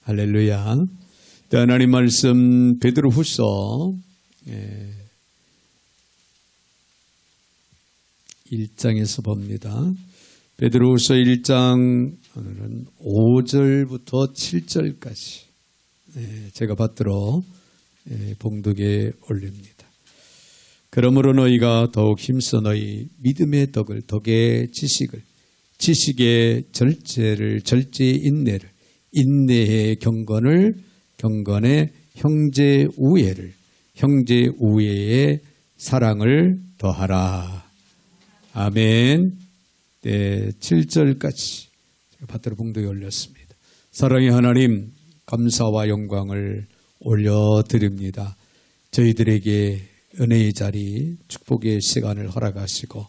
할렐루야. 하나님 말씀 베드로후서 1장에서 봅니다. 베드로후서 1장 오늘은 5절부터 7절까지 제가 받들어 봉독에 올립니다. 그러므로 너희가 더욱 힘써 너희 믿음의 덕의 지식을, 지식의 절제를, 절제의 인내를, 인내의 경건의 형제 우애를, 형제 우애의 사랑을 더하라. 아멘. 네, 7절까지 제가 받들어 봉독에 올렸습니다. 사랑의 하나님, 감사와 영광을 올려드립니다. 저희들에게 은혜의 자리, 축복의 시간을 허락하시고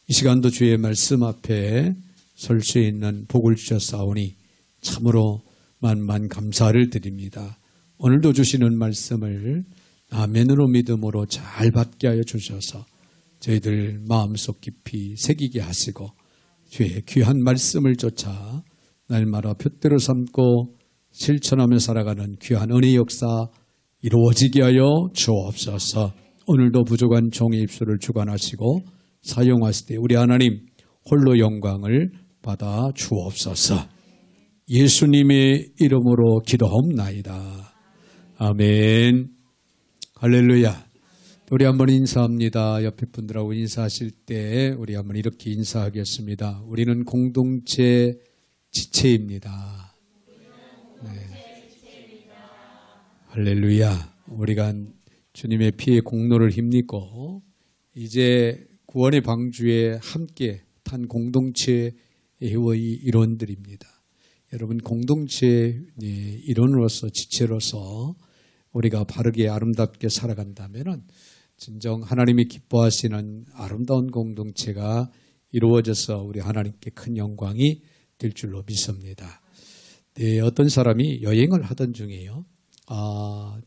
이 시간도 주의 말씀 앞에 설 수 있는 복을 주셨사오니 참으로 만만 감사를 드립니다. 오늘도 주시는 말씀을 아멘으로 믿음으로 잘 받게 하여 주셔서 저희들 마음속 깊이 새기게 하시고 주의 귀한 말씀을 쫓아 날마다 푯대로 삼고 실천하며 살아가는 귀한 은혜의 역사 이루어지게 하여 주옵소서. 오늘도 부족한 종의 입술을 주관하시고 사용하실 때 우리 하나님 홀로 영광을 받아 주옵소서. 예수님의 이름으로 기도하옵나이다. 아멘. 할렐루야. 우리 한번 인사합니다. 옆에 분들하고 인사하실 때 우리 한번 이렇게 인사하겠습니다. 우리는 공동체 지체입니다. 네. 할렐루야. 우리가 주님의 피의 공로를 힘입고 이제 구원의 방주에 함께 탄 공동체의 일원들입니다. 여러분, 공동체의 일원으로서, 지체로서 우리가 바르게 아름답게 살아간다면 진정 하나님이 기뻐하시는 아름다운 공동체가 이루어져서 우리 하나님께 큰 영광이 될 줄로 믿습니다. 네, 어떤 사람이 여행을 하던 중에요.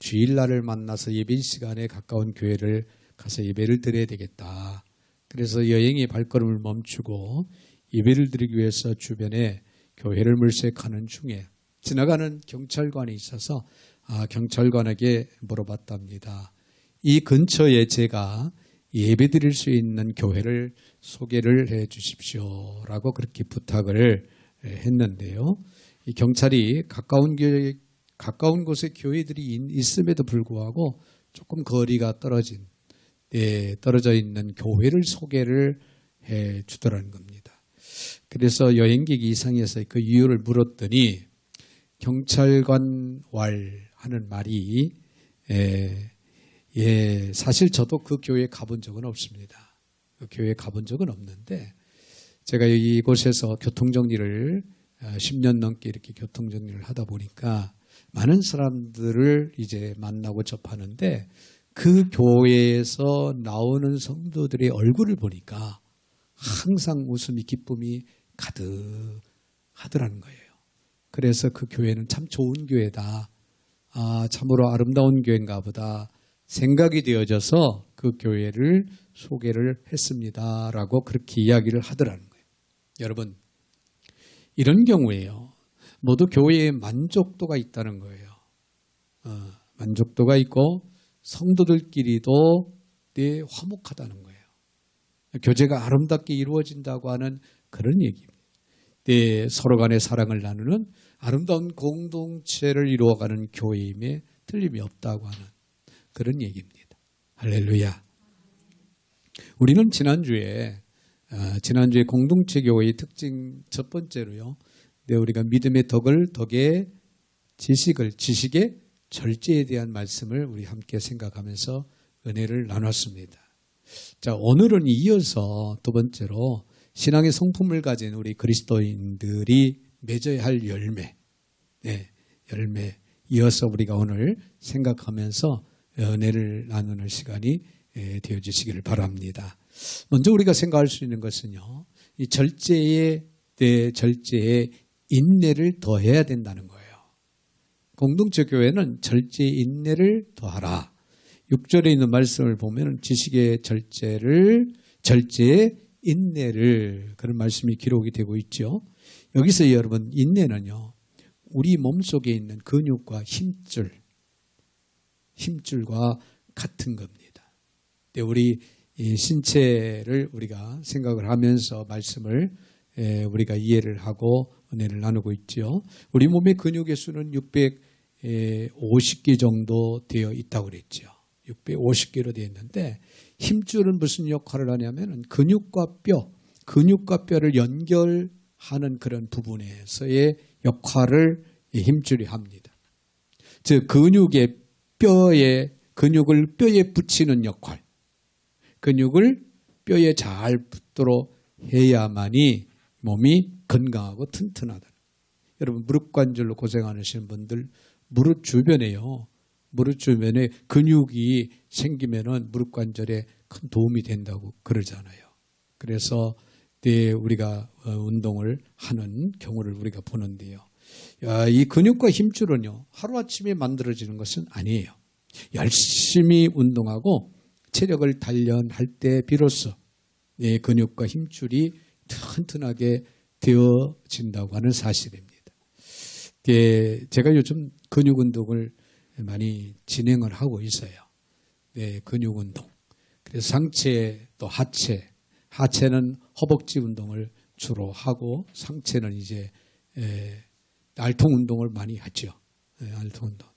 주일날을 만나서 예배 시간에 가까운 교회를 가서 예배를 드려야 되겠다. 그래서 여행의 발걸음을 멈추고 예배를 드리기 위해서 주변에 교회를 물색하는 중에 지나가는 경찰관이 있어서 경찰관에게 물어봤답니다. 이 근처에 제가 예배 드릴 수 있는 교회를 소개를 해 주십시오 라고 그렇게 부탁을 했는데요. 이 경찰이 가까운 곳에 교회들이 있음에도 불구하고 조금 거리가 떨어져 있는 교회를 소개를 해 주더라는 겁니다. 그래서 여행객이 이상해서 그 이유를 물었더니 경찰관 하는 말이 사실 저도 그 교회에 가본 적은 없습니다. 그 교회에 가본 적은 없는데 제가 이곳에서 교통정리를 10년 넘게 이렇게 교통정리를 하다 보니까 많은 사람들을 이제 만나고 접하는데 그 교회에서 나오는 성도들의 얼굴을 보니까 항상 웃음이, 기쁨이 가득하더라는 거예요. 그래서 그 교회는 참 좋은 교회다. 참으로 아름다운 교회인가 보다 생각이 되어져서 그 교회를 소개를 했습니다. 라고 그렇게 이야기를 하더라는 거예요. 여러분, 이런 경우에요. 모두 교회에 만족도가 있다는 거예요. 만족도가 있고 성도들끼리도 화목하다는 거예요. 교제가 아름답게 이루어진다고 하는 그런 얘기입니다. 서로 간의 사랑을 나누는 아름다운 공동체를 이루어가는 교회임에 틀림이 없다고 하는 그런 얘기입니다. 할렐루야. 우리는 지난주에 공동체 교회의 특징 첫 번째로요. 우리가 믿음의 덕의 지식의 절제에 대한 말씀을 우리 함께 생각하면서 은혜를 나눴습니다. 자, 오늘은 이어서 두 번째로 신앙의 성품을 가진 우리 그리스도인들이 맺어야 할 열매 이어서 우리가 오늘 생각하면서 은혜를 나누는 시간이 되어주시기를 바랍니다. 먼저 우리가 생각할 수 있는 것은요, 이 절제의 인내를 더해야 된다는 거예요. 공동체 교회는 절제의 인내를 더하라. 6절에 있는 말씀을 보면 지식의 절제의 인내를, 그런 말씀이 기록이 되고 있죠. 여기서 여러분, 인내는요, 우리 몸속에 있는 근육과 힘줄과 같은 겁니다. 우리 이 신체를 우리가 생각을 하면서 말씀을 우리가 이해를 하고 은혜를 나누고 있죠. 우리 몸의 근육의 수는 650개 정도 되어 있다고 그랬죠. 650개로 되어 있는데 힘줄은 무슨 역할을 하냐면 근육과 뼈를 연결하는 그런 부분에서의 역할을 힘줄이 합니다. 즉 근육을 뼈에 붙이는 역할, 근육을 뼈에 잘 붙도록 해야만이 몸이 건강하고 튼튼하다. 여러분 무릎 관절로 고생하시는 분들 무릎 주변에 근육이 생기면은 무릎 관절에 큰 도움이 된다고 그러잖아요. 그래서 우리가 운동을 하는 경우를 우리가 보는데요. 이 근육과 힘줄은요, 하루아침에 만들어지는 것은 아니에요. 열심히 운동하고 체력을 단련할 때 비로소 근육과 힘줄이 튼튼하게 되어진다고 하는 사실입니다. 제가 요즘 근육 운동을 많이 진행을 하고 있어요. 근육 운동. 그래서 상체 또 하체는 허벅지 운동을 주로 하고 상체는 이제 알통 운동을 많이 하죠. 알통 운동.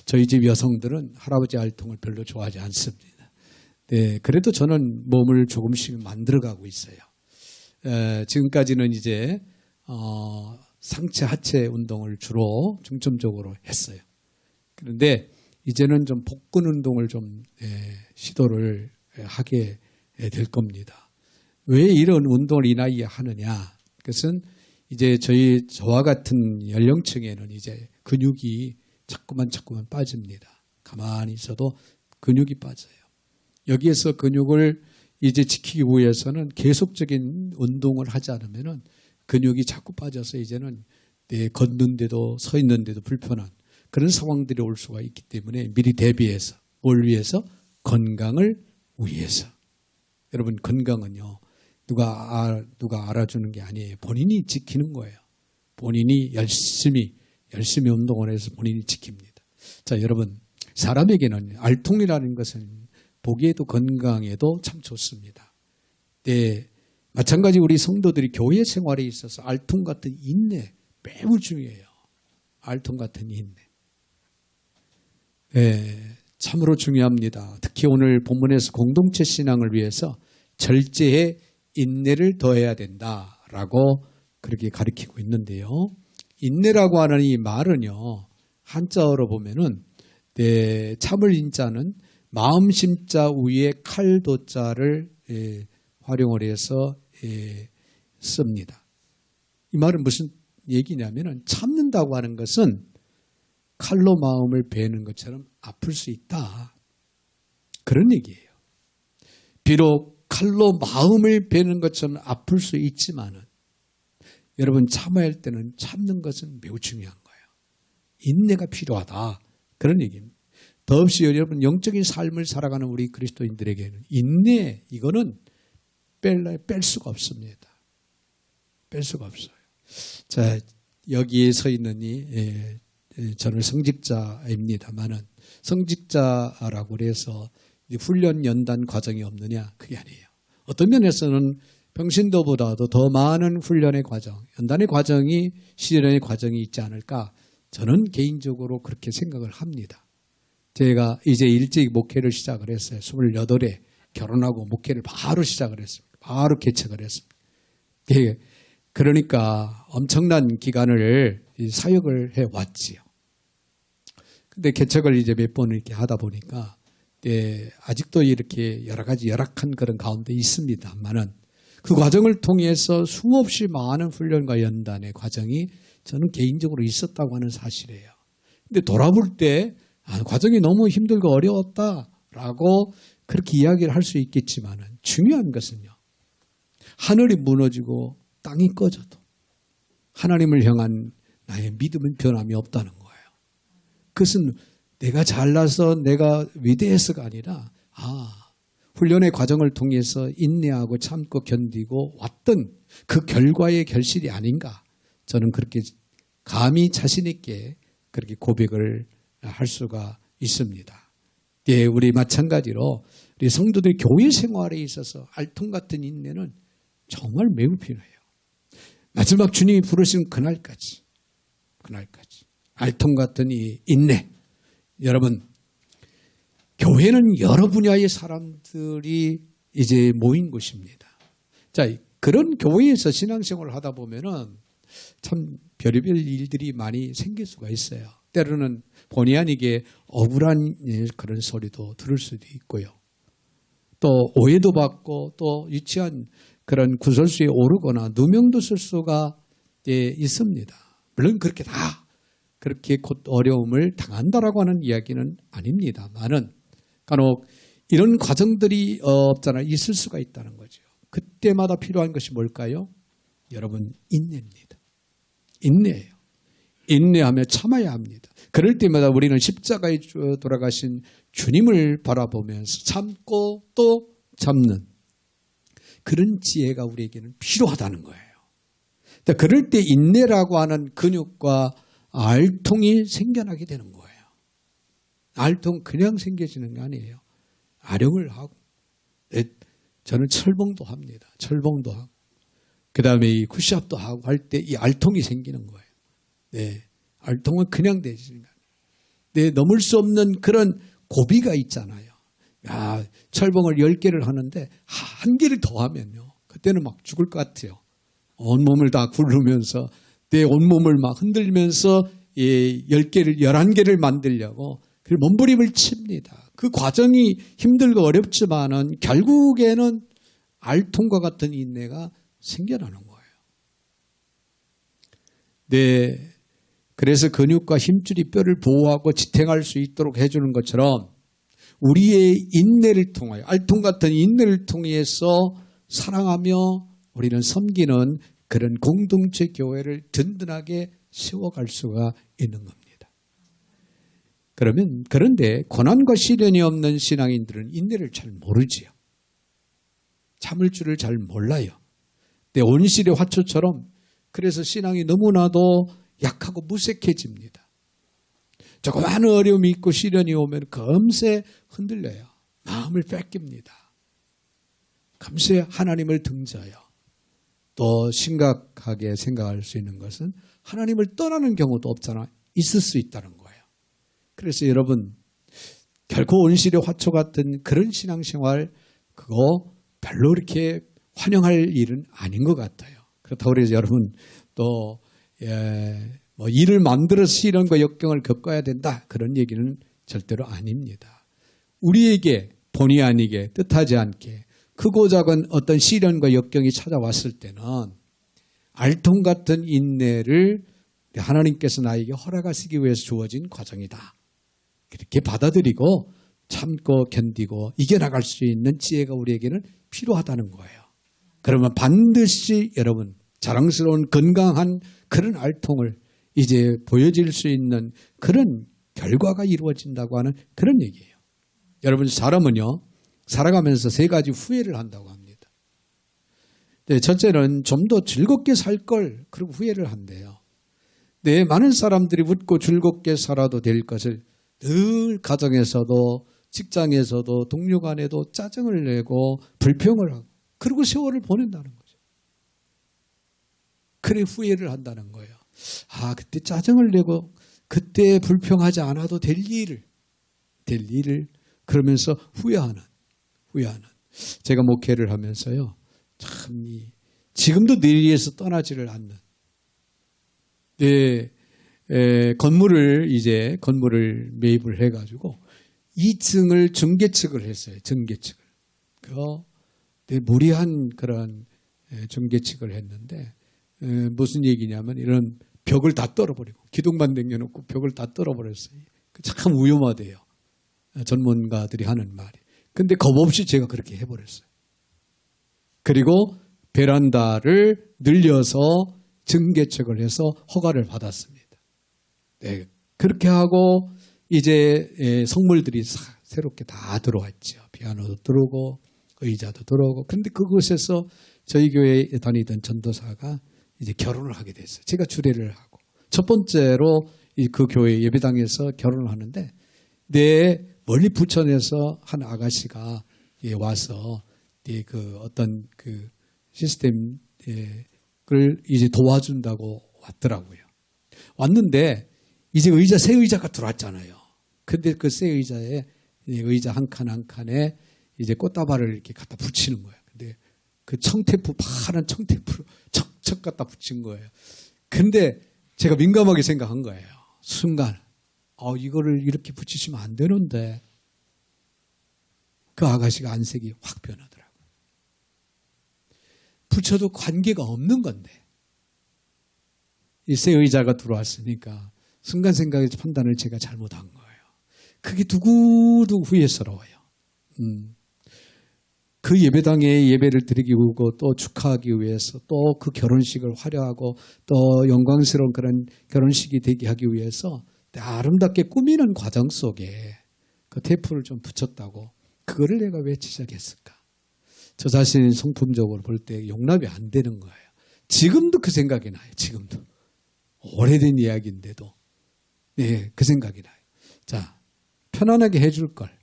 저희 집 여성들은 할아버지 알통을 별로 좋아하지 않습니다. 그래도 저는 몸을 조금씩 만들어가고 있어요. 지금까지는 이제 상체 하체 운동을 주로 중점적으로 했어요. 그런데 이제는 좀 복근 운동을 좀 시도를 하게 될 겁니다. 왜 이런 운동을 이 나이에 하느냐? 그것은 이제 저와 같은 연령층에는 이제 근육이 자꾸만 빠집니다. 가만히 있어도 근육이 빠져요. 여기에서 근육을 이제 지키기 위해서는 계속적인 운동을 하지 않으면은 근육이 자꾸 빠져서 이제는 걷는데도 서 있는데도 불편한 그런 상황들이 올 수가 있기 때문에 미리 대비해서 뭘 위해서? 건강을 위해서. 여러분 건강은요. 누가 알아주는 게 아니에요. 본인이 지키는 거예요. 본인이 열심히 운동을 해서 본인이 지킵니다. 자, 여러분 사람에게는 알통이라는 것은 보기에도 건강에도 참 좋습니다. 마찬가지 우리 성도들이 교회 생활에 있어서 알통 같은 인내 매우 중요해요. 알통 같은 인내. 참으로 중요합니다. 특히 오늘 본문에서 공동체 신앙을 위해서 절제에 인내를 더해야 된다라고 그렇게 가르치고 있는데요. 인내라고 하는 이 말은요. 한자어로 보면은 참을 인자는 마음 심자 위에 칼도자를 활용을 해서 씁니다. 이 말은 무슨 얘기냐면은 참는다고 하는 것은 칼로 마음을 베는 것처럼 아플 수 있다. 그런 얘기예요. 비록 칼로 마음을 베는 것처럼 아플 수 있지만은 여러분 참아야 할 때는 참는 것은 매우 중요한 거예요. 인내가 필요하다. 그런 얘기입니다. 더없이 여러분 영적인 삶을 살아가는 우리 그리스도인들에게는 인내 이거는 뺄 수가 없습니다. 뺄 수가 없어요. 자, 여기에 서 있는 저는 성직자입니다만은 성직자라고 해서 훈련 연단 과정이 없느냐 그게 아니에요. 어떤 면에서는 평신도보다도 더 많은 훈련의 과정, 연단의 과정이 시련의 과정이 있지 않을까 저는 개인적으로 그렇게 생각을 합니다. 제가 이제 일찍 목회를 시작을 했어요. 28에 결혼하고 목회를 바로 시작을 했습니다. 바로 개척을 했습니다. 그러니까 엄청난 기간을 사역을 해왔지요. 근데 개척을 이제 몇 번 이렇게 하다 보니까 아직도 이렇게 여러 가지 열악한 그런 가운데 있습니다만은 그 과정을 통해서 수없이 많은 훈련과 연단의 과정이 저는 개인적으로 있었다고 하는 사실이에요. 근데 돌아볼 때 과정이 너무 힘들고 어려웠다라고 그렇게 이야기를 할 수 있겠지만은 중요한 것은요. 하늘이 무너지고 땅이 꺼져도 하나님을 향한 나의 믿음은 변함이 없다는 거예요. 그것은 내가 잘나서 내가 위대해서가 아니라 훈련의 과정을 통해서 인내하고 참고 견디고 왔던 그 결과의 결실이 아닌가 저는 그렇게 감히 자신 있게 그렇게 고백을 할 수가 있습니다. 예, 우리 마찬가지로 우리 성도들의 교회 생활에 있어서 알통 같은 인내는 정말 매우 필요해요. 마지막 주님이 부르신 그날까지 알통 같은 이 인내. 여러분, 교회는 여러 분야의 사람들이 이제 모인 곳입니다. 자, 그런 교회에서 신앙생활을 하다 보면은 참 별의별 일들이 많이 생길 수가 있어요. 때로는 본의 아니게 억울한 그런 소리도 들을 수도 있고요. 또 오해도 받고 또 유치한 그런 구설수에 오르거나 누명도 쓸 수가 있습니다. 물론 그렇게 다 그렇게 곧 어려움을 당한다라고 하는 이야기는 아닙니다만은 간혹 이런 과정들이 없잖아 있을 수가 있다는 거죠. 그때마다 필요한 것이 뭘까요? 여러분, 인내입니다. 인내예요. 인내하며 참아야 합니다. 그럴 때마다 우리는 십자가에 돌아가신 주님을 바라보면서 참고 또 참는 그런 지혜가 우리에게는 필요하다는 거예요. 그럴 때 인내라고 하는 근육과 알통이 생겨나게 되는 거예요. 알통 그냥 생겨지는 게 아니에요. 아령을 하고, 저는 철봉도 합니다. 철봉도 하고, 그 다음에 이 푸시업도 하고 할 때 이 알통이 생기는 거예요. 네, 알통은 그냥 되지는 않아요. 네, 넘을 수 없는 그런 고비가 있잖아요. 야, 철봉을 10개를 하는데 한 개를 더 하면요, 그때는 막 죽을 것 같아요. 온몸을 다 굴르면서 내 온몸을 막 흔들면서 10개를 11개를 만들려고 몸부림을 칩니다. 그 과정이 힘들고 어렵지만은 결국에는 알통과 같은 인내가 생겨나는 거예요. 네, 그래서 근육과 힘줄이 뼈를 보호하고 지탱할 수 있도록 해주는 것처럼 우리의 인내를 통하여, 알통 같은 인내를 통해서 사랑하며 우리는 섬기는 그런 공동체 교회를 든든하게 세워갈 수가 있는 겁니다. 그런데 고난과 시련이 없는 신앙인들은 인내를 잘 모르지요. 참을 줄을 잘 몰라요. 내 온실의 화초처럼 그래서 신앙이 너무나도 약하고 무색해집니다. 조그마한 어려움이 있고 시련이 오면 금세 흔들려요. 마음을 뺏깁니다. 금세 하나님을 등져요. 또 심각하게 생각할 수 있는 것은 하나님을 떠나는 경우도 없잖아. 있을 수 있다는 거예요. 그래서 여러분, 결코 온실의 화초 같은 그런 신앙생활 그거 별로 이렇게 환영할 일은 아닌 것 같아요. 그렇다고 해서 여러분 또 일을 만들어서 시련과 역경을 겪어야 된다, 그런 얘기는 절대로 아닙니다. 우리에게 본의 아니게 뜻하지 않게 크고 작은 어떤 시련과 역경이 찾아왔을 때는 알통 같은 인내를 하나님께서 나에게 허락하시기 위해서 주어진 과정이다, 그렇게 받아들이고 참고 견디고 이겨나갈 수 있는 지혜가 우리에게는 필요하다는 거예요. 그러면 반드시 여러분 자랑스러운 건강한 그런 알통을 이제 보여질 수 있는 그런 결과가 이루어진다고 하는 그런 얘기예요. 여러분, 사람은요 살아가면서 3가지 후회를 한다고 합니다. 네, 첫째는 좀 더 즐겁게 살 걸, 그리고 후회를 한대요. 네, 많은 사람들이 웃고 즐겁게 살아도 될 것을 늘 가정에서도 직장에서도 동료 간에도 짜증을 내고 불평을 하고 그리고 세월을 보낸다는 거죠. 그래 후회를 한다는 거예요. 아, 그때 짜증을 내고 그때 불평하지 않아도 될 일을 그러면서 후회하는. 제가 목회를 하면서요, 참 지금도 내 위에서 떠나지를 않는 건물을 매입을 해가지고 2층을 중개측을 했어요. 중개측을. 무리한 그런 중개측을 했는데 무슨 얘기냐면 이런 벽을 다 떨어버리고 기둥만 당겨놓고 벽을 다 떨어버렸어요. 참 위험하대요. 전문가들이 하는 말이. 근데 겁없이 제가 그렇게 해버렸어요. 그리고 베란다를 늘려서 증개책을 해서 허가를 받았습니다. 네, 그렇게 하고 이제 성물들이 새롭게 다 들어왔죠. 피아노도 들어오고 의자도 들어오고. 그런데 그곳에서 저희 교회에 다니던 전도사가 이제 결혼을 하게 됐어요. 제가 주례를 하고 첫 번째로 그 교회 예배당에서 결혼을 하는데 내 멀리 부천에서 한 아가씨가 와서 그 어떤 그 시스템을 이제 도와준다고 왔더라고요. 왔는데 이제 새 의자가 들어왔잖아요. 근데 그 새 의자에 의자 한 칸 한 칸에 이제 꽃다발을 이렇게 갖다 붙이는 거예요. 근데 그 청테이프, 파란 청테이프로 척척 갖다 붙인 거예요. 근데 제가 민감하게 생각한 거예요. 순간, 이거를 이렇게 붙이시면 안 되는데, 그 아가씨가 안색이 확 변하더라고요. 붙여도 관계가 없는 건데, 이 새 의자가 들어왔으니까, 순간 생각의 판단을 제가 잘못한 거예요. 그게 두고두고 후회스러워요. 그 예배당에 예배를 드리고 또 축하하기 위해서 또 그 결혼식을 화려하고 또 영광스러운 그런 결혼식이 되게 하기 위해서 아름답게 꾸미는 과정 속에 그 테이프를 좀 붙였다고 그거를 내가 왜 지적했을까? 저 자신이 성품적으로 볼 때 용납이 안 되는 거예요. 지금도 그 생각이 나요. 지금도. 오래된 이야기인데도 네, 그 생각이 나요. 자, 편안하게 해줄 걸.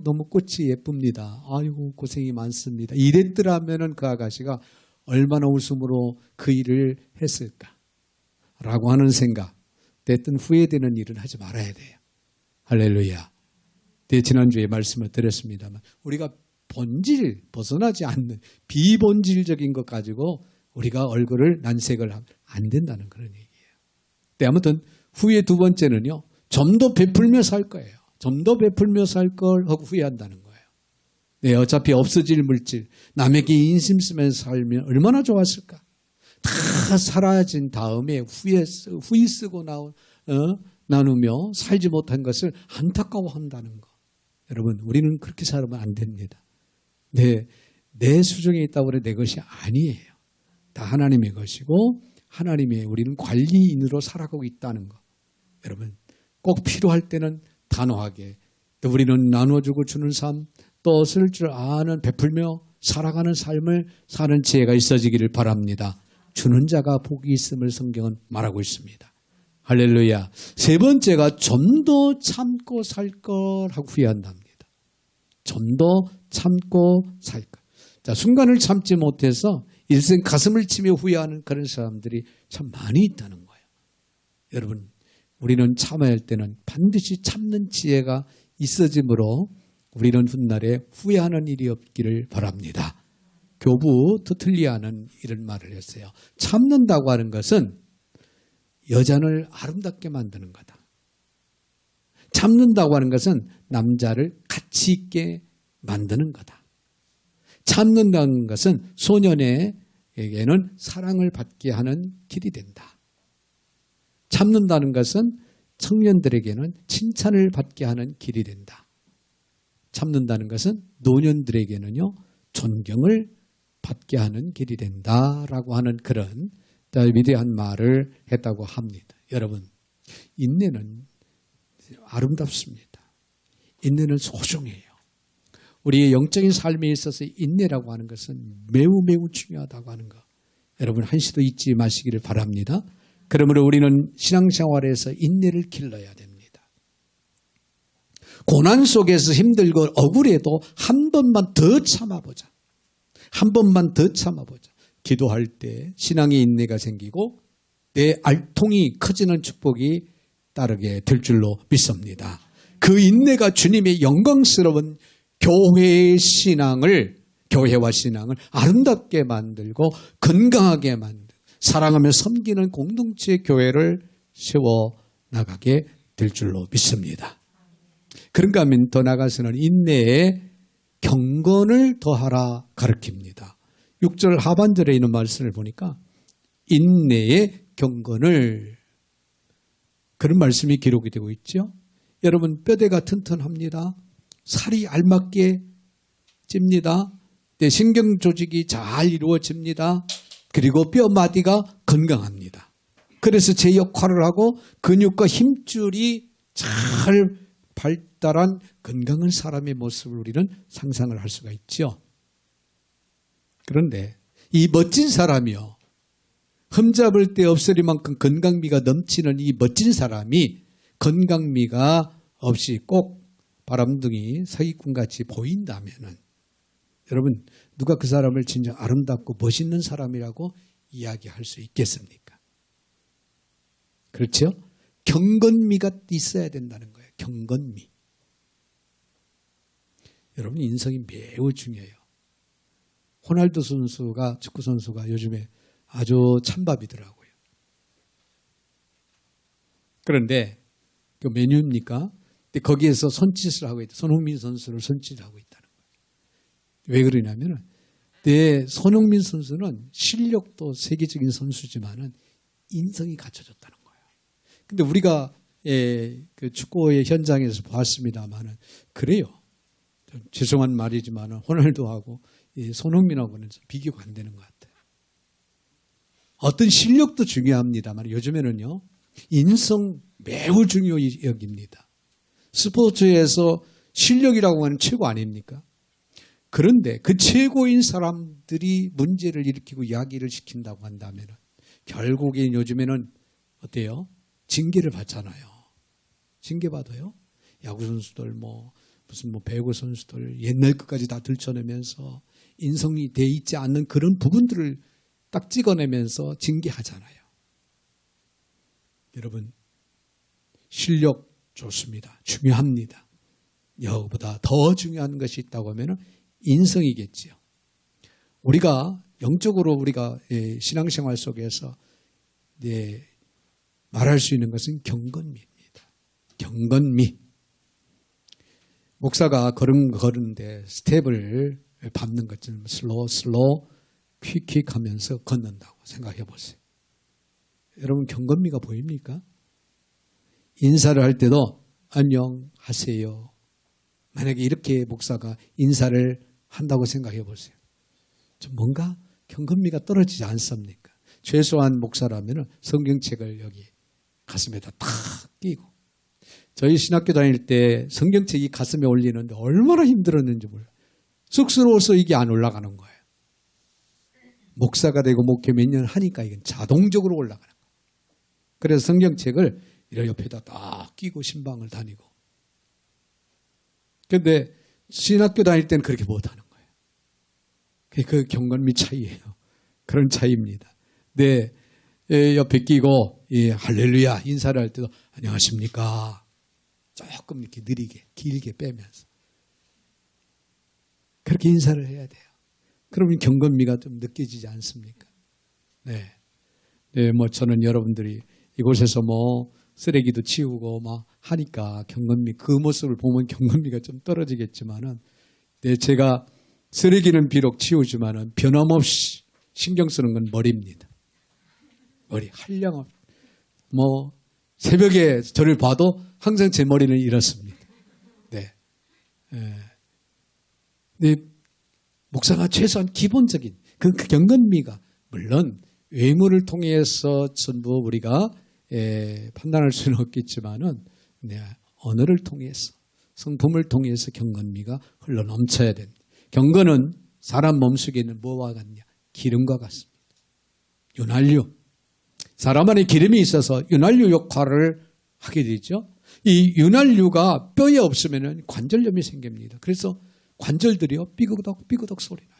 너무 꽃이 예쁩니다. 아이고, 고생이 많습니다. 이랬더라면은 그 아가씨가 얼마나 웃음으로 그 일을 했을까? 라고 하는 생각. 됐든 후회되는 일은 하지 말아야 돼요. 할렐루야. 지난주에 말씀을 드렸습니다만, 우리가 벗어나지 않는 비본질적인 것 가지고 우리가 얼굴을 난색을 하면 안 된다는 그런 얘기예요. 아무튼 후회 두 번째는요, 좀 더 베풀며 살 거예요. 좀 더 베풀며 살 걸 하고 후회한다는 거예요. 네, 어차피 없어질 물질, 남에게 인심 쓰면서 살면 얼마나 좋았을까? 다 사라진 다음에 후이 쓰고 나누며 살지 못한 것을 안타까워한다는 거. 여러분, 우리는 그렇게 살면 안 됩니다. 내 수중에 있다고 해서 내 것이 아니에요. 다 하나님의 것이고 하나님의 우리는 관리인으로 살아가고 있다는 거. 여러분, 꼭 필요할 때는 단호하게 또 우리는 나눠주고 주는 삶, 또 쓸 줄 아는 베풀며 살아가는 삶을 사는 지혜가 있어지기를 바랍니다. 주는 자가 복이 있음을 성경은 말하고 있습니다. 할렐루야. 세 번째가 좀 더 참고 살 걸 하고 후회한답니다. 좀 더 참고 살 걸. 자, 순간을 참지 못해서 일생 가슴을 치며 후회하는 그런 사람들이 참 많이 있다는 거예요. 여러분, 우리는 참아야 할 때는 반드시 참는 지혜가 있어지므로 우리는 훗날에 후회하는 일이 없기를 바랍니다. 교부 터틀리아는 이런 말을 했어요. 참는다고 하는 것은 여자를 아름답게 만드는 거다. 참는다고 하는 것은 남자를 가치 있게 만드는 거다. 참는다는 것은 소년에게는 사랑을 받게 하는 길이 된다. 참는다는 것은 청년들에게는 칭찬을 받게 하는 길이 된다. 참는다는 것은 노년들에게는요, 존경을 받게 하는 길이 된다라고 하는 그런 위대한 말을 했다고 합니다. 여러분, 인내는 아름답습니다. 인내는 소중해요. 우리의 영적인 삶에 있어서 인내라고 하는 것은 매우 매우 중요하다고 하는 것. 여러분, 한시도 잊지 마시기를 바랍니다. 그러므로 우리는 신앙생활에서 인내를 길러야 됩니다. 고난 속에서 힘들고 억울해도 한 번만 더 참아보자. 한 번만 더 참아보자. 기도할 때 신앙의 인내가 생기고 내 알통이 커지는 축복이 따르게 될 줄로 믿습니다. 그 인내가 주님의 영광스러운 교회와 신앙을 아름답게 만들고 건강하게 만들고 사랑하며 섬기는 공동체 교회를 세워나가게 될 줄로 믿습니다. 그런가 하면 더 나아가서는 인내에 경건을 더하라 가르칩니다. 6절 하반절에 있는 말씀을 보니까 인내의 경건을, 그런 말씀이 기록이 되고 있죠. 여러분, 뼈대가 튼튼합니다. 살이 알맞게 찝니다. 신경 조직이 잘 이루어집니다. 그리고 뼈마디가 건강합니다. 그래서 제 역할을 하고 근육과 힘줄이 잘 발달한 건강한 사람의 모습을 우리는 상상을 할 수가 있죠. 그런데 이 멋진 사람이요, 흠잡을 데 없으리만큼 건강미가 넘치는 이 멋진 사람이 건강미가 없이 꼭 바람둥이 사기꾼같이 보인다면은 여러분 누가 그 사람을 진짜 아름답고 멋있는 사람이라고 이야기할 수 있겠습니까? 그렇죠? 경건미가 있어야 된다는 거예요. 경건미. 여러분 인성이 매우 중요해요. 호날두 선수가 축구 선수가 요즘에 아주 찬밥이더라고요. 그런데 그 메뉴입니까? 근데 거기에서 손짓을 하고 있다. 손흥민 선수를 손짓하고 있다는 거예요. 왜 그러냐면은 손흥민 선수는 실력도 세계적인 선수지만은 인성이 갖춰졌다는 거예요. 근데 우리가 그 축구의 현장에서 봤습니다만은 그래요. 죄송한 말이지만은 호날두하고 손흥민하고는 비교가 안 되는 것 같아요. 어떤 실력도 중요합니다만 요즘에는요 인성 매우 중요히 여깁니다. 스포츠에서 실력이라고 하는 최고 아닙니까? 그런데 그 최고인 사람들이 문제를 일으키고 이야기를 시킨다고 한다면 결국엔 요즘에는 어때요? 징계를 받잖아요. 징계받아요. 야구 선수들 무슨 배구 선수들 옛날 것까지 다 들춰내면서 인성이 돼 있지 않는 그런 부분들을 딱 찍어내면서 징계하잖아요. 여러분 실력 좋습니다. 중요합니다. 여보다 더 중요한 것이 있다고 하면 인성이겠지요. 우리가 영적으로 우리가 신앙생활 속에서 말할 수 있는 것은 경건미입니다. 경건미. 목사가 걸는데 스텝을 밟는 것처럼 슬로우 퀵 하면서 걷는다고 생각해 보세요. 여러분 경건미가 보입니까? 인사를 할 때도 안녕하세요. 만약에 이렇게 목사가 인사를 한다고 생각해 보세요. 좀 뭔가 경건미가 떨어지지 않습니까? 최소한 목사라면 성경책을 여기 가슴에다 탁 끼고 저희 신학교 다닐 때 성경책이 가슴에 올리는데 얼마나 힘들었는지 몰라요. 쑥스러워서 이게 안 올라가는 거예요. 목사가 되고 목회 몇 년 하니까 이건 자동적으로 올라가는 거예요. 그래서 성경책을 이런 옆에다 딱 끼고 신방을 다니고. 그런데 신학교 다닐 때는 그렇게 못하는 거예요. 그 경건미 차이예요. 그런 차이입니다. 옆에 끼고 할렐루야 인사를 할 때도 안녕하십니까. 조금 이렇게 느리게 길게 빼면서 그렇게 인사를 해야 돼요. 그러면 경건미가 좀 느껴지지 않습니까? 네, 저는 여러분들이 이곳에서 쓰레기도 치우고 하니까 경건미 그 모습을 보면 경건미가 좀 떨어지겠지만은 제가 쓰레기는 비록 치우지만은 변함없이 신경 쓰는 건 머리입니다. 머리 한량없. 새벽에 저를 봐도 항상 제 머리는 이렇습니다. 목사가 최소한 기본적인 그 경건미가 물론 외모를 통해서 전부 우리가 판단할 수는 없겠지만은 언어를 통해서 성품을 통해서 경건미가 흘러 넘쳐야 됩니다. 경건은 사람 몸속에는 뭐와 같냐? 기름과 같습니다. 윤활유. 사람 안에 기름이 있어서 윤활유 역할을 하게 되죠. 이 윤활유가 뼈에 없으면 관절염이 생깁니다. 그래서 관절들이요 삐그덕 소리 나요.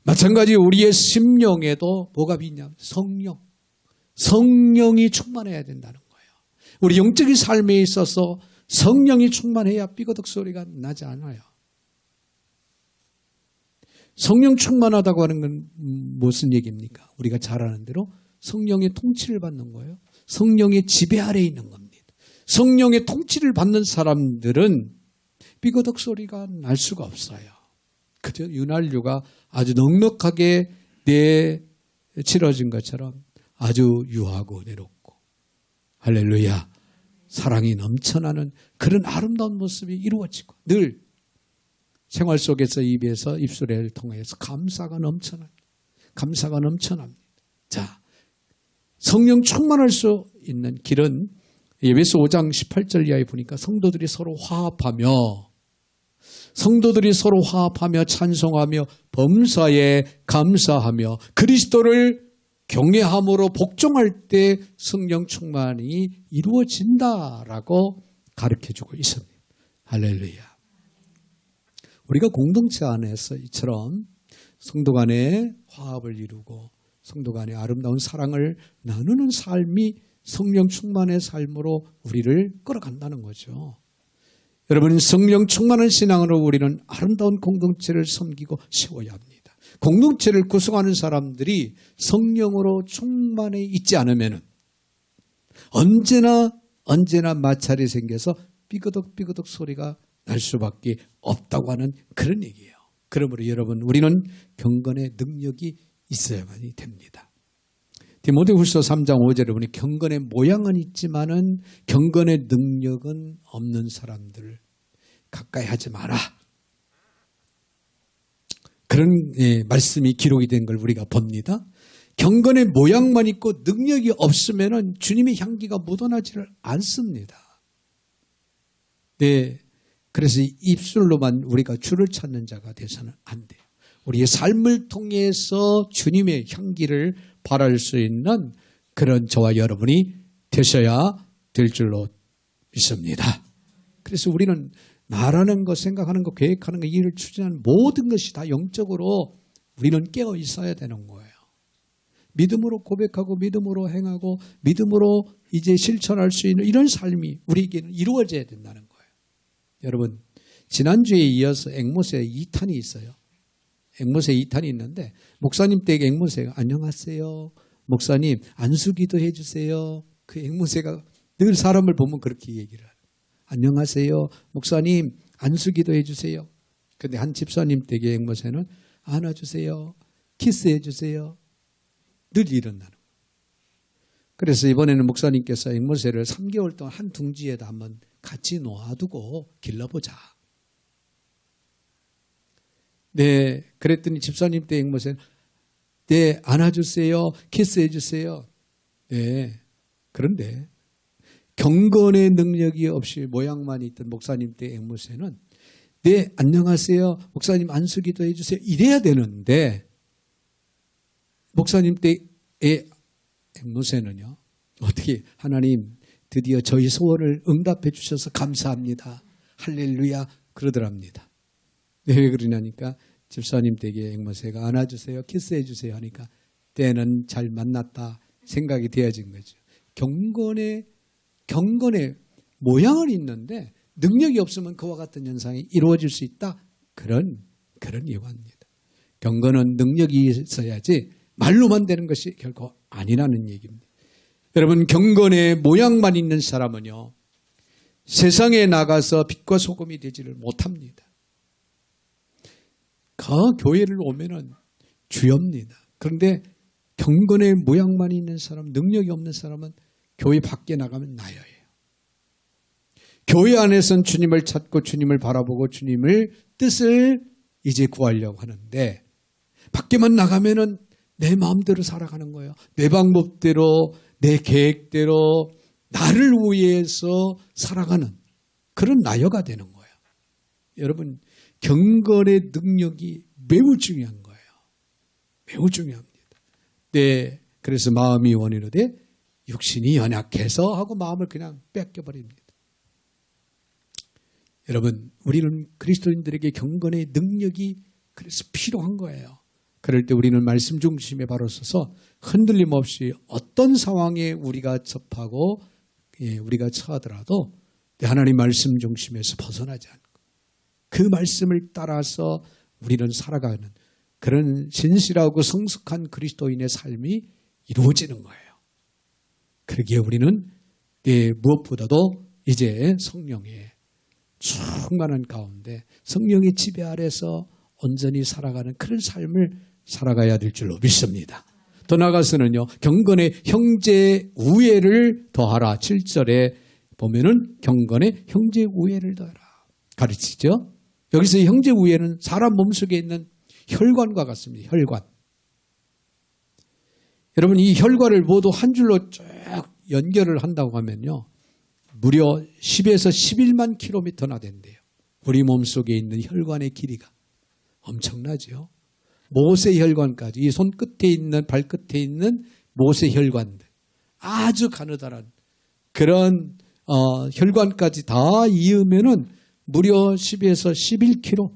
마찬가지 우리의 심령에도 뭐가 있냐? 성령이 충만해야 된다는 거예요. 우리 영적인 삶에 있어서 성령이 충만해야 삐그덕 소리가 나지 않아요. 성령 충만하다고 하는 건 무슨 얘기입니까? 우리가 잘 아는 대로 성령의 통치를 받는 거예요. 성령의 지배 아래에 있는 겁니다. 성령의 통치를 받는 사람들은 삐그덕 소리가 날 수가 없어요. 그저 윤활유가 아주 넉넉하게 내치러진 것처럼 아주 유하고 은혜롭고 할렐루야 사랑이 넘쳐나는 그런 아름다운 모습이 이루어지고 늘 생활 속에서 입에서 입술을 통해서 감사가 넘쳐납니다. 자, 성령 충만할 수 있는 길은 에베소 5장 18절 이하에 보니까 성도들이 서로 화합하며 성도들이 서로 화합하며 찬송하며 범사에 감사하며 그리스도를 경외함으로 복종할 때 성령 충만이 이루어진다라고 가르쳐주고 있습니다. 할렐루야. 우리가 공동체 안에서 이처럼 성도 간의 화합을 이루고 성도 간의 아름다운 사랑을 나누는 삶이 성령 충만의 삶으로 우리를 끌어간다는 거죠. 여러분, 성령 충만한 신앙으로 우리는 아름다운 공동체를 섬기고 세워야 합니다. 공동체를 구성하는 사람들이 성령으로 충만해 있지 않으면 언제나 마찰이 생겨서 삐그덕 소리가 날 수밖에 없다고 하는 그런 얘기예요. 그러므로 여러분, 우리는 경건의 능력이 있어야만이 됩니다. 디모데후서 3장 5절에 보니 경건의 모양은 있지만은 경건의 능력은 없는 사람들을 가까이 하지 마라. 그런 말씀이 기록이 된 걸 우리가 봅니다. 경건의 모양만 있고 능력이 없으면은 주님의 향기가 묻어나지를 않습니다. 네, 그래서 입술로만 우리가 주를 찾는 자가 돼서는 안 돼요. 우리의 삶을 통해서 주님의 향기를 발할 수 있는 그런 저와 여러분이 되셔야 될 줄로 믿습니다. 그래서 우리는 말하는 것, 생각하는 것, 계획하는 것, 일을 추진하는 모든 것이 다 영적으로 우리는 깨어 있어야 되는 거예요. 믿음으로 고백하고 믿음으로 행하고 믿음으로 이제 실천할 수 있는 이런 삶이 우리에게는 이루어져야 된다는 거예요. 여러분, 지난주에 이어서 앵모세 2탄이 있어요. 앵모세 2탄이 있는데 목사님 댁 앵모세가 안녕하세요. 목사님 안수기도 해주세요. 그 앵모세가 늘 사람을 보면 그렇게 얘기를 해요. 안녕하세요. 목사님 안수기도 해주세요. 근데 한 집사님 댁의 앵모세는 안아주세요. 키스해주세요. 늘 이런다는 거예요. 그래서 이번에는 목사님께서 앵모세를 3개월 동안 한 둥지에다 한번 같이 놓아두고 길러보자. 네, 그랬더니 집사님 때 앵모세는 네, 안아주세요. 키스해주세요. 네, 그런데 경건의 능력이 없이 모양만 있던 목사님 때 앵모세는 네, 안녕하세요. 목사님 안수기도 해주세요. 이래야 되는데 목사님 때의 앵모세는요. 어떻게 하나님 드디어 저희 소원을 응답해 주셔서 감사합니다. 할렐루야 그러더랍니다. 네, 왜 그러냐니까 집사님 댁에 앵모세가 안아주세요. 키스해 주세요 하니까 때는 잘 만났다 생각이 되어진 거죠. 경건의 모양은 있는데 능력이 없으면 그와 같은 현상이 이루어질 수 있다. 그런 예화입니다. 경건은 능력이 있어야지 말로만 되는 것이 결코 아니라는 얘기입니다. 여러분, 경건의 모양만 있는 사람은요, 세상에 나가서 빛과 소금이 되지를 못합니다. 그 교회를 오면은 주엽니다. 그런데 경건의 모양만 있는 사람, 능력이 없는 사람은 교회 밖에 나가면 나여예요. 교회 안에서는 주님을 찾고 주님을 바라보고 주님을 뜻을 이제 구하려고 하는데 밖에만 나가면은 내 마음대로 살아가는 거예요. 내 방법대로, 내 계획대로 나를 위해서 살아가는 그런 나여가 되는 거예요. 여러분, 경건의 능력이 매우 중요한 거예요. 매우 중요합니다. 네, 그래서 마음이 원이로되 육신이 연약해서 하고 마음을 그냥 뺏겨버립니다. 여러분, 우리는 그리스도인들에게 경건의 능력이 그래서 필요한 거예요. 그럴 때 우리는 말씀 중심에 바로 서서 흔들림 없이 어떤 상황에 우리가 접하고 우리가 처하더라도 하나님 말씀 중심에서 벗어나지 않고 그 말씀을 따라서 우리는 살아가는 그런 신실하고 성숙한 그리스도인의 삶이 이루어지는 거예요. 그러기에 우리는 무엇보다도 이제 성령의 충만한 가운데 성령의 지배 아래서 온전히 살아가는 그런 삶을 살아가야 될 줄로 믿습니다. 더 나아가서는요, 경건의 형제 우애를 더하라. 7절에 보면은 경건의 형제 우애를 더하라 가르치죠. 여기서 형제 우애는 사람 몸속에 있는 혈관과 같습니다. 혈관. 여러분, 이 혈관을 모두 한 줄로 쭉 연결을 한다고 하면요, 무려 10에서 11만 킬로미터나 된대요. 우리 몸속에 있는 혈관의 길이가 엄청나죠. 모세 혈관까지, 이 손끝에 있는, 발끝에 있는 모세 혈관들, 아주 가느다란 그런 혈관까지 다 이으면은 무려 10에서 11km,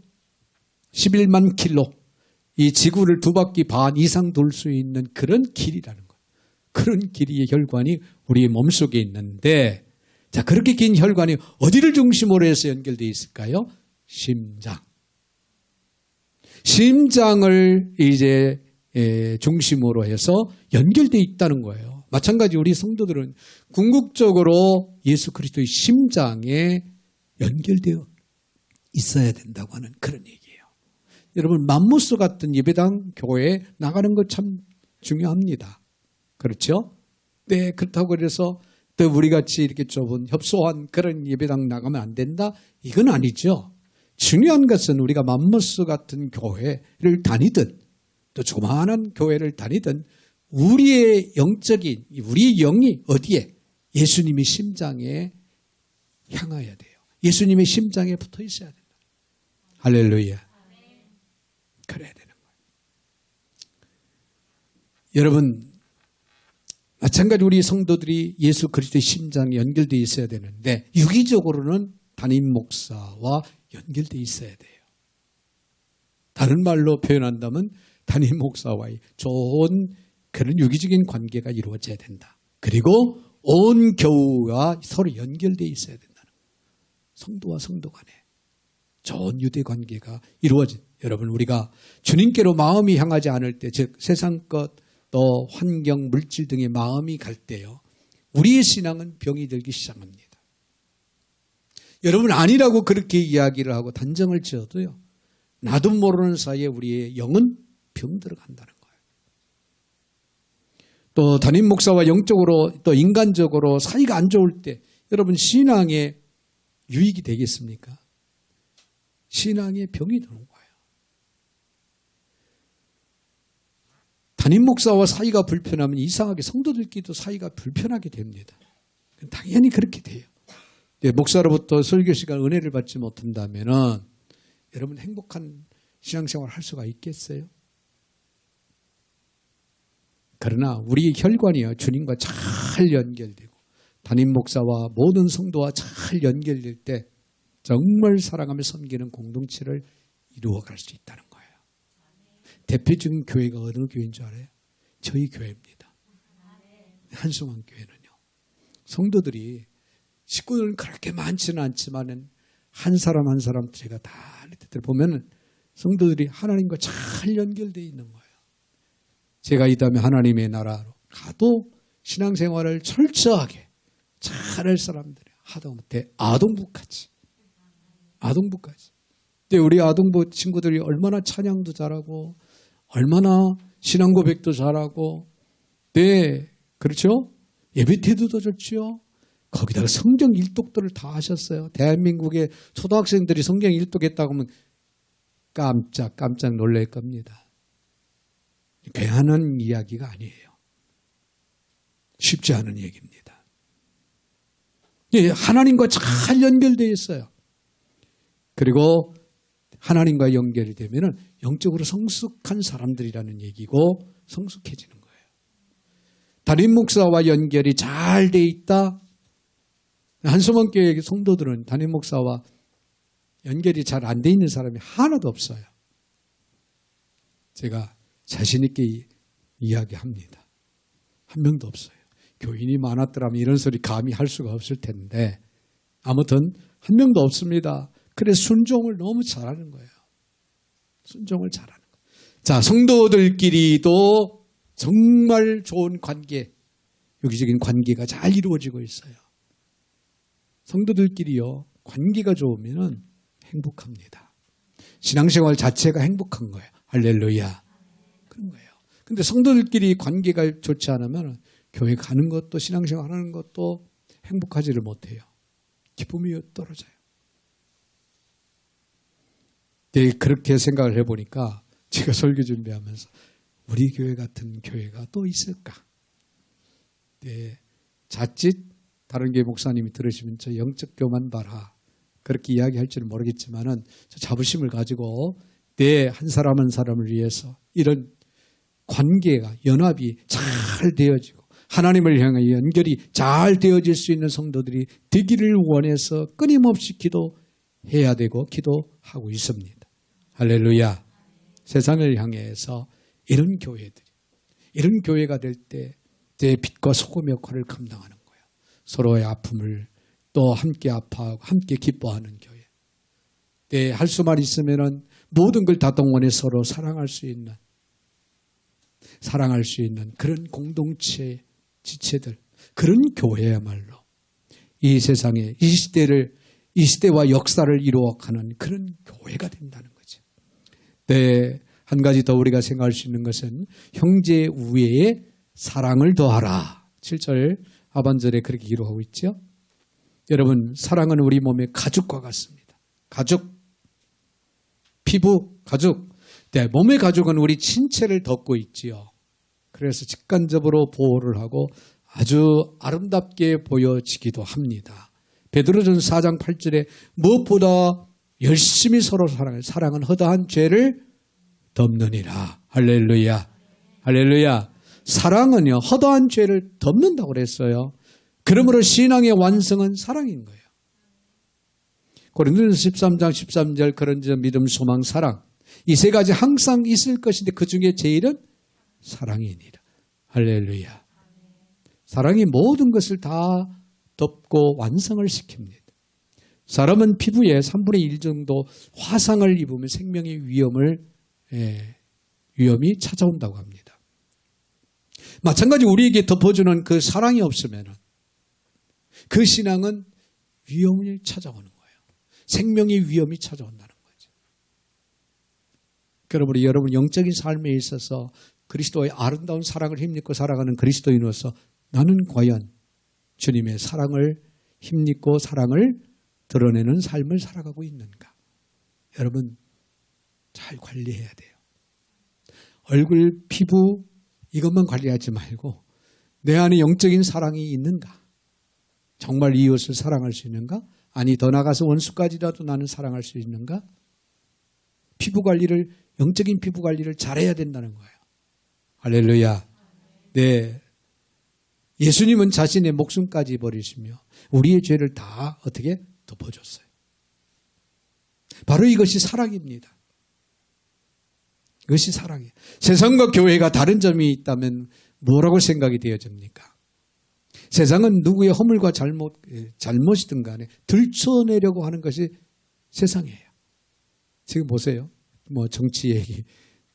11만 킬로, 이 지구를 2바퀴 반 이상 돌 수 있는 그런 길이라는 거예요. 그런 길이의 혈관이 우리 몸속에 있는데, 자, 그렇게 긴 혈관이 어디를 중심으로 해서 연결되어 있을까요? 심장. 심장을 이제 중심으로 해서 연결되어 있다는 거예요. 마찬가지 우리 성도들은 궁극적으로 예수 그리스도의 심장에 연결되어 있어야 된다고 하는 그런 얘기예요. 여러분, 맘모스 같은 예배당 교회에 나가는 것 참 중요합니다. 그렇죠? 네, 그렇다고 해서 또 우리 같이 이렇게 좁은 협소한 그런 예배당 나가면 안 된다? 이건 아니죠. 중요한 것은 우리가 맘모스 같은 교회를 다니든 또 조만한 교회를 다니든 우리의 영적인, 우리의 영이 어디에? 예수님의 심장에 향해야 돼요. 예수님의 심장에 붙어 있어야 된다. 할렐루야. 그래야 되는 거예요. 여러분, 마찬가지로 우리 성도들이 예수 그리스도의 심장에 연결되어 있어야 되는데 유기적으로는 담임 목사와 연결되어 있어야 돼요. 다른 말로 표현한다면 담임 목사와의 좋은 그런 유기적인 관계가 이루어져야 된다. 그리고 온 교우가 서로 연결되어 있어야 된다는 거예요. 성도와 성도 간에 좋은 유대 관계가 이루어진, 여러분, 우리가 주님께로 마음이 향하지 않을 때, 즉 세상 것, 또 환경, 물질 등의 마음이 갈 때요, 우리의 신앙은 병이 들기 시작합니다. 여러분, 아니라고 그렇게 이야기를 하고 단정을 지어도요, 나도 모르는 사이에 우리의 영은 병들어 간다는 거예요. 또 담임 목사와 영적으로 또 인간적으로 사이가 안 좋을 때 여러분, 신앙에 유익이 되겠습니까? 신앙에 병이 드는 거예요. 담임 목사와 사이가 불편하면 이상하게 성도들끼리도 사이가 불편하게 됩니다. 당연히 그렇게 돼요. 목사로부터 설교 시간 은혜를 받지 못한다면 여러분 행복한 신앙생활을 할 수가 있겠어요? 그러나 우리의 혈관이요, 주님과 잘 연결되고 담임 목사와 모든 성도와 잘 연결될 때 정말 사랑하며 섬기는 공동체를 이루어갈 수 있다는 거예요. 대표적인 교회가 어느 교회인 줄 알아요? 저희 교회입니다. 한송환 교회는요. 성도들이 식구들은 그렇게 많지는 않지만 한 사람 한 사람 제가 다 보면 성도들이 하나님과 잘 연결되어 있는 거예요. 제가 이 다음에 하나님의 나라로 가도 신앙생활을 철저하게 잘할 사람들이 하다못해 아동부까지. 근데 우리 아동부 친구들이 얼마나 찬양도 잘하고 얼마나 신앙 고백도 잘하고, 네, 그렇죠? 예배 태도도 좋죠. 거기다가 성경 일독들을 다 하셨어요. 대한민국의 초등학생들이 성경 일독했다고 하면 깜짝 놀랄 겁니다. 괜한 이야기가 아니에요. 쉽지 않은 얘기입니다. 예, 하나님과 잘 연결되어 있어요. 그리고 하나님과 연결이 되면 영적으로 성숙한 사람들이라는 얘기고 성숙해지는 거예요. 담임 목사와 연결이 잘 돼 있다. 한수원 교회 성도들은 담임 목사와 연결이 잘 안 돼 있는 사람이 하나도 없어요. 제가 자신 있게 이야기합니다. 한 명도 없어요. 교인이 많았더라면 이런 소리 감히 할 수가 없을 텐데 아무튼 한 명도 없습니다. 그래서 순종을 너무 잘하는 거예요. 순종을 잘하는 거예요. 자, 성도들끼리도 정말 좋은 관계, 유기적인 관계가 잘 이루어지고 있어요. 성도들끼리요, 관계가 좋으면 행복합니다. 신앙생활 자체가 행복한 거예요. 할렐루야. 그런 거예요. 근데 성도들끼리 관계가 좋지 않으면 교회 가는 것도 신앙생활 하는 것도 행복하지를 못해요. 기쁨이 떨어져요. 네, 그렇게 생각을 해보니까 제가 설교 준비하면서 우리 교회 같은 교회가 또 있을까? 네, 자칫 다른 교회 목사님이 들으시면 저 영적 교만 봐라. 그렇게 이야기할지는 모르겠지만은 자부심을 가지고 내 한 사람 한 사람을 위해서 이런 관계가 연합이 잘 되어지고 하나님을 향해 연결이 잘 되어질 수 있는 성도들이 되기를 원해서 끊임없이 기도해야 되고 기도하고 있습니다. 할렐루야. 세상을 향해서 이런 교회들이, 이런 교회가 될 때 내 빛과 소금 역할을 감당하는 거예요. 서로의 아픔을 또 함께 아파하고 함께 기뻐하는 교회. 내 할 수만 있으면은 모든 걸 다 동원해 서로 사랑할 수 있는 그런 공동체 지체들, 그런 교회야말로 이 세상에 이 시대와 역사를 이루어가는 그런 교회가 된다는 거죠. 네, 한 가지 더 우리가 생각할 수 있는 것은 형제 우애에 사랑을 더하라. 7절 하반절에 그렇게 기록하고 있죠. 여러분, 사랑은 우리 몸의 가죽과 같습니다. 가죽, 피부, 가죽. 네, 몸의 가죽은 우리 신체를 덮고 있지요. 그래서 직관적으로 보호를 하고 아주 아름답게 보여지기도 합니다. 베드로전서 4장 8절에 무엇보다 열심히 서로 사랑해. 사랑은 허다한 죄를 덮느니라. 할렐루야. 할렐루야. 사랑은요, 허다한 죄를 덮는다고 그랬어요. 그러므로 신앙의 완성은 사랑인 거예요. 고린도전서 13장 13절 그런 점 믿음, 소망, 사랑. 이 세 가지 항상 있을 것인데 그 중에 제일은 사랑이니라. 할렐루야. 사랑이 모든 것을 다 덮고 완성을 시킵니다. 사람은 피부에 3분의 1 정도 화상을 입으면 생명의 위험이 찾아온다고 합니다. 마찬가지 우리에게 덮어주는 그 사랑이 없으면 그 신앙은 위험이 찾아오는 거예요. 생명의 위험이 찾아온다는 거죠. 그러므로 여러분 영적인 삶에 있어서 그리스도의 아름다운 사랑을 힘입고 살아가는 그리스도인으로서 나는 과연 주님의 사랑을 힘입고 사랑을 드러내는 삶을 살아가고 있는가? 여러분 잘 관리해야 돼요. 얼굴, 피부 이것만 관리하지 말고 내 안에 영적인 사랑이 있는가? 정말 이웃을 사랑할 수 있는가? 아니 더 나아가서 원수까지라도 나는 사랑할 수 있는가? 영적인 피부 관리를 잘해야 된다는 거예요. 할렐루야. 네. 예수님은 자신의 목숨까지 버리시며 우리의 죄를 다 어떻게 덮어줬어요. 바로 이것이 사랑입니다. 이것이 사랑이에요. 세상과 교회가 다른 점이 있다면 뭐라고 생각이 되어집니까? 세상은 누구의 허물과 잘못이든 간에 들춰내려고 하는 것이 세상이에요. 지금 보세요. 뭐 정치 얘기.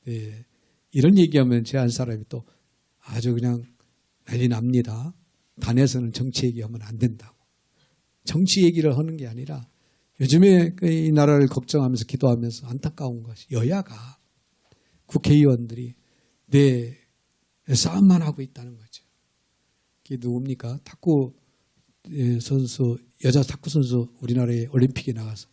네. 이런 얘기하면 제 한 사람이 또 아주 그냥 난리 납니다. 단에서는 정치 얘기하면 안 된다고. 정치 얘기를 하는 게 아니라 요즘에 이 나라를 걱정하면서 기도하면서 안타까운 것이 여야가 국회의원들이 싸움만 하고 있다는 거죠. 그게 누굽니까? 탁구 선수, 여자 탁구 선수 우리나라의 올림픽에 나가서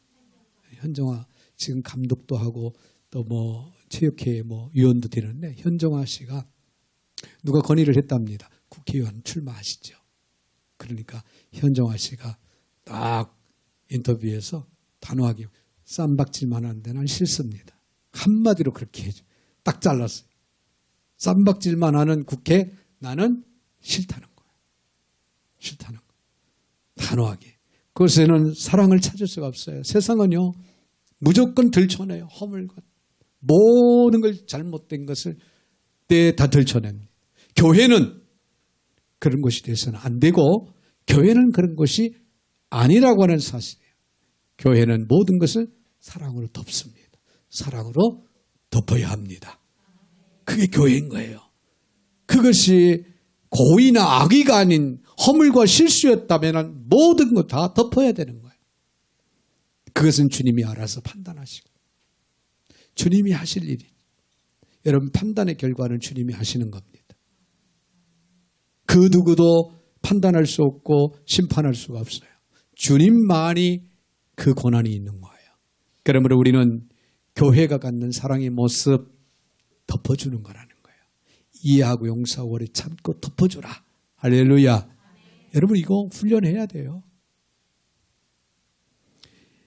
현정화 지금 감독도 하고 또 뭐 체육회 위원도 되는데 현정화 씨가 누가 건의를 했답니다. 국회의원 출마하시죠. 그러니까 현정화 씨가 딱 인터뷰에서 단호하게 쌈박질만 하는데 난 싫습니다. 한마디로 그렇게 해줘. 딱 잘랐어요. 쌈박질만 하는 국회 나는 싫다는 거예요. 싫다는 거예요. 단호하게. 그것에는 사랑을 찾을 수가 없어요. 세상은요. 무조건 들춰내요. 허물과 모든 걸 잘못된 것을 다 들춰냅니다. 교회는 그런 것이 돼서는 안 되고 교회는 그런 것이 아니라고 하는 사실이에요. 교회는 모든 것을 사랑으로 덮습니다. 사랑으로 덮어야 합니다. 그게 교회인 거예요. 그것이 고의나 악의가 아닌 허물과 실수였다면 모든 것 다 덮어야 되는 거예요. 그것은 주님이 알아서 판단하시고 주님이 하실 일이 여러분 판단의 결과는 주님이 하시는 겁니다. 그 누구도 판단할 수 없고 심판할 수가 없어요. 주님만이 그 권한이 있는 거예요. 그러므로 우리는 교회가 갖는 사랑의 모습 덮어주는 거라는 거예요. 이해하고 용서하고 오래 참고 덮어주라. 할렐루야. 여러분 이거 훈련해야 돼요.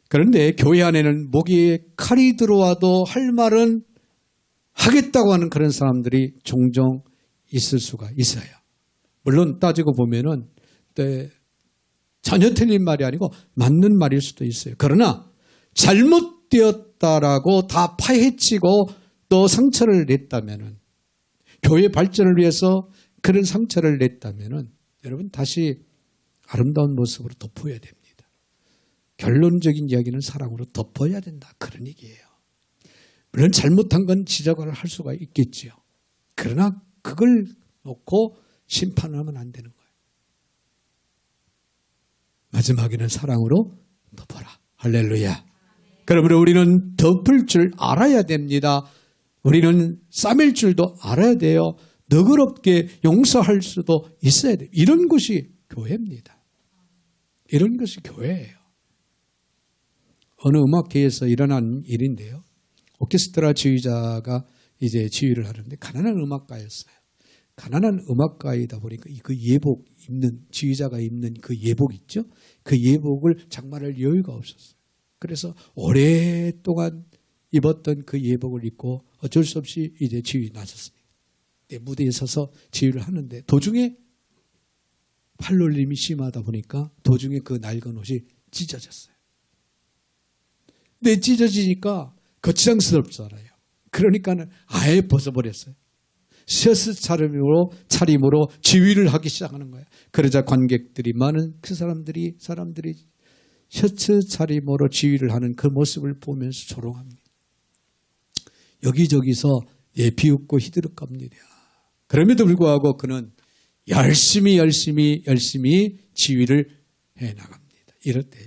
그런데 교회 안에는 목에 칼이 들어와도 할 말은 하겠다고 하는 그런 사람들이 종종 있을 수가 있어요. 물론 따지고 보면은 전혀 틀린 말이 아니고 맞는 말일 수도 있어요. 그러나 잘못되었다라고 다 파헤치고 또 상처를 냈다면은, 교회 발전을 위해서 그런 상처를 냈다면은 여러분 다시 아름다운 모습으로 덮어야 됩니다. 결론적인 이야기는 사랑으로 덮어야 된다, 그런 얘기예요. 물론 잘못한 건 지적을 할 수가 있겠지요. 그러나 그걸 놓고 심판하면 안 되는 거예요. 마지막에는 사랑으로 덮어라. 할렐루야. 그러므로 우리는 덮을 줄 알아야 됩니다. 우리는 싸맬 줄도 알아야 돼요. 너그럽게 용서할 수도 있어야 돼요. 이런 것이 교회입니다. 이런 것이 교회예요. 어느 음악회에서 일어난 일인데요. 오케스트라 지휘자가 이제 지휘를 하는데 가난한 음악가였어요. 가난한 음악가이다 보니까 그 예복 입는, 지휘자가 입는 그 예복 있죠? 그 예복을 장만할 여유가 없었어요. 그래서 오랫동안 입었던 그 예복을 입고 어쩔 수 없이 이제 지휘 나섰습니다. 무대에 서서 지휘를 하는데 도중에 팔놀림이 심하다 보니까 도중에 그 낡은 옷이 찢어졌어요. 근데 찢어지니까 거추장스럽잖아요. 그러니까는 아예 벗어버렸어요. 셔츠 차림으로 지휘를 하기 시작하는 거예요. 그러자 관객들이, 많은 그 사람들이 셔츠 차림으로 지휘를 하는 그 모습을 보면서 조롱합니다. 여기저기서 비웃고 히드럭갑니다. 그럼에도 불구하고 그는 열심히 지휘를 해나갑니다.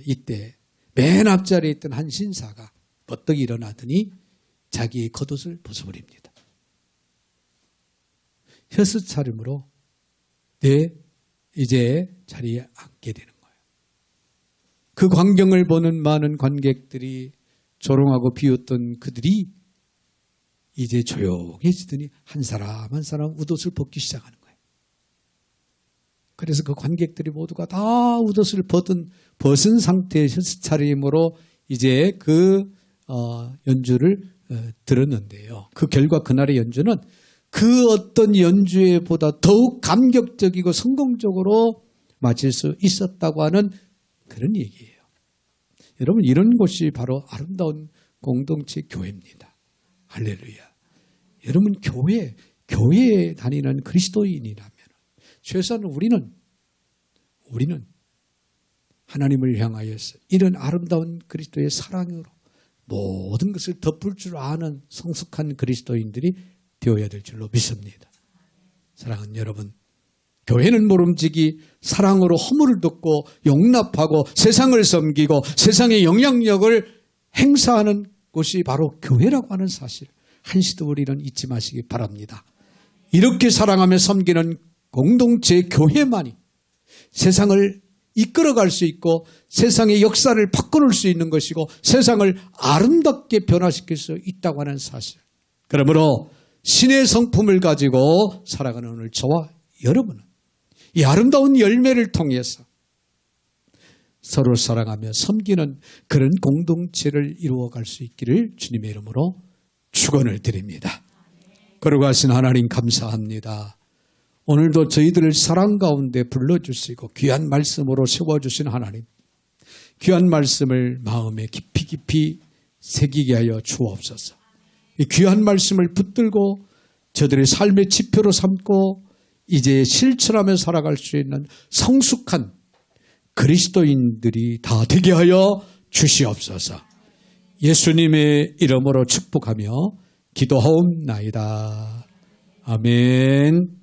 이때 맨 앞자리에 있던 한 신사가 버떡 일어나더니 자기의 겉옷을 벗어버립니다. 셔츠 차림으로 이제 자리에 앉게 되는 거예요. 그 광경을 보는 많은 관객들이, 조롱하고 비웃던 그들이 이제 조용해지더니 한 사람 웃옷을 벗기 시작하는 거예요. 그래서 그 관객들이 모두가 다 웃옷을 벗은 상태의 셔츠 차림으로 이제 그 연주를 들었는데요. 그 결과 그날의 연주는 그 어떤 연주회보다 더욱 감격적이고 성공적으로 마칠 수 있었다고 하는 그런 얘기예요. 여러분, 이런 곳이 바로 아름다운 공동체 교회입니다. 할렐루야. 여러분, 교회에 다니는 그리스도인이라면 최소한 우리는 하나님을 향하여서 이런 아름다운 그리스도의 사랑으로 모든 것을 덮을 줄 아는 성숙한 그리스도인들이 되어야 될 줄로 믿습니다. 사랑하는 여러분, 교회는 모름지기 사랑으로 허물을 덮고 용납하고 세상을 섬기고 세상의 영향력을 행사하는 곳이 바로 교회라고 하는 사실, 한시도 우리는 잊지 마시기 바랍니다. 이렇게 사랑하며 섬기는 공동체 교회만이 세상을 이끌어갈 수 있고 세상의 역사를 바꿔놓을 수 있는 것이고 세상을 아름답게 변화시킬 수 있다고 하는 사실. 그러므로 신의 성품을 가지고 살아가는 오늘 저와 여러분은 이 아름다운 열매를 통해서 서로 사랑하며 섬기는 그런 공동체를 이루어갈 수 있기를 주님의 이름으로 축원을 드립니다. 그러고 하신 하나님 감사합니다. 오늘도 저희들을 사랑 가운데 불러주시고 귀한 말씀으로 세워주신 하나님, 귀한 말씀을 마음에 깊이 새기게 하여 주옵소서. 이 귀한 말씀을 붙들고 저들의 삶의 지표로 삼고 이제 실천하며 살아갈 수 있는 성숙한 그리스도인들이 다 되게 하여 주시옵소서. 예수님의 이름으로 축복하며 기도하옵나이다. 아멘.